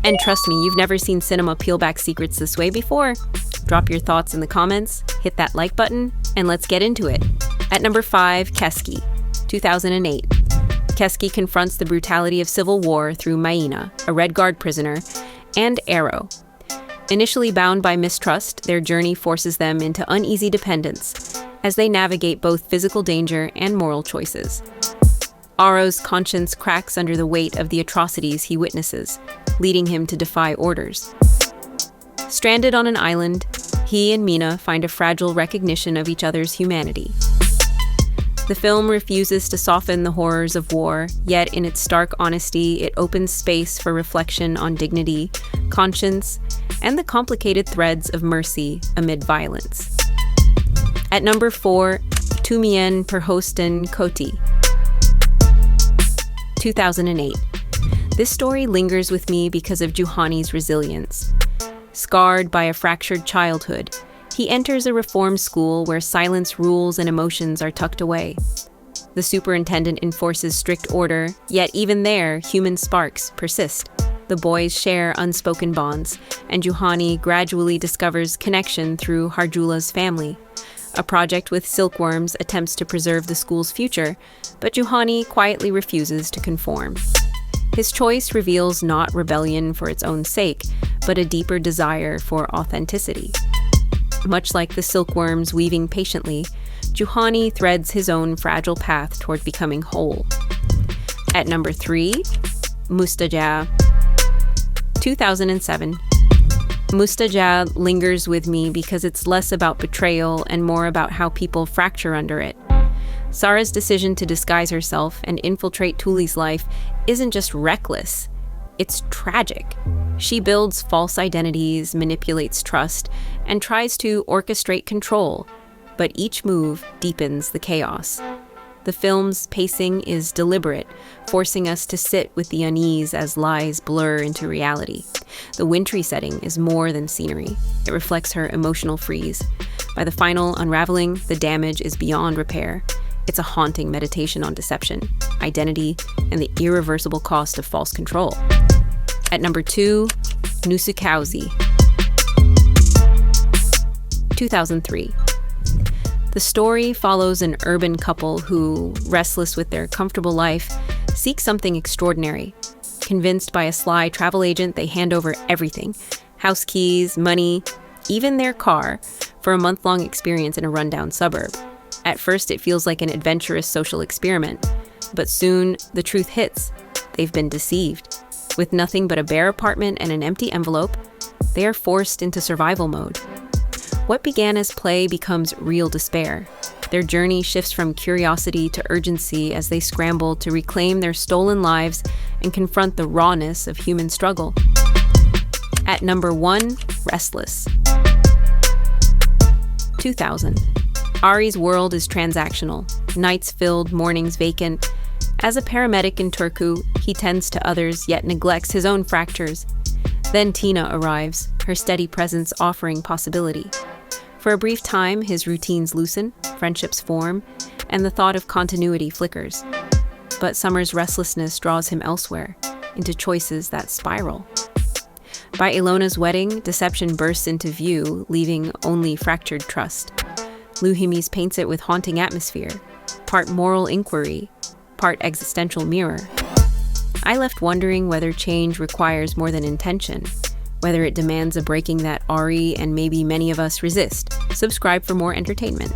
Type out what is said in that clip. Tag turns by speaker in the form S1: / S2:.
S1: And trust me, you've never seen cinema peel back secrets this way before. Drop your thoughts in the comments, hit that like button, and let's get into it. At number 5, Kesky, 2008. Kesky confronts the brutality of civil war through Maena, a Red Guard prisoner, and Arrow. Initially bound by mistrust, their journey forces them into uneasy dependence as they navigate both physical danger and moral choices. Arrow's conscience cracks under the weight of the atrocities he witnesses, leading him to defy orders. Stranded on an island, he and Maena find a fragile recognition of each other's humanity. The film refuses to soften the horrors of war, yet in its stark honesty, it opens space for reflection on dignity, conscience, and the complicated threads of mercy amid violence. At number 4, Tummien, Per Hosten Koti, 2008. This story lingers with me because of Juhani's resilience. Scarred by a fractured childhood, he enters a reform school where silence, rules, and emotions are tucked away. The superintendent enforces strict order, yet even there, human sparks persist. The boys share unspoken bonds, and Juhani gradually discovers connection through Harjula's family. A project with silkworms attempts to preserve the school's future, but Juhani quietly refuses to conform. His choice reveals not rebellion for its own sake, but a deeper desire for authenticity. Much like the silkworms weaving patiently, Juhani threads his own fragile path toward becoming whole. At number 3, Mustajah, 2007. Mustajah lingers with me because it's less about betrayal and more about how people fracture under it. Sara's decision to disguise herself and infiltrate Tully's life isn't just reckless, it's tragic. She builds false identities, manipulates trust, and tries to orchestrate control, but each move deepens the chaos. The film's pacing is deliberate, forcing us to sit with the unease as lies blur into reality. The wintry setting is more than scenery. It reflects her emotional freeze. By the final unraveling, the damage is beyond repair. It's a haunting meditation on deception, identity, and the irreversible cost of false control. At number 2, Nousukausi, 2003. The story follows an urban couple who, restless with their comfortable life, seek something extraordinary. Convinced by a sly travel agent, they hand over everything: house keys, money, even their car, for a month-long experience in a rundown suburb. At first, it feels like an adventurous social experiment, but soon the truth hits. They've been deceived. With nothing but a bare apartment and an empty envelope, they are forced into survival mode. What began as play becomes real despair. Their journey shifts from curiosity to urgency as they scramble to reclaim their stolen lives and confront the rawness of human struggle. At number 1, Restless, 2000. Ari's world is transactional, nights filled, mornings vacant. As a paramedic in Turku, he tends to others yet neglects his own fractures. Then Tina arrives, her steady presence offering possibility. For a brief time, his routines loosen, friendships form, and the thought of continuity flickers. But Summer's restlessness draws him elsewhere, into choices that spiral. By Ilona's wedding, deception bursts into view, leaving only fractured trust. Luhimis paints it with haunting atmosphere, part moral inquiry, part existential mirror. I left wondering whether change requires more than intention, whether it demands a breaking that Ari and maybe many of us resist. Subscribe for more entertainment.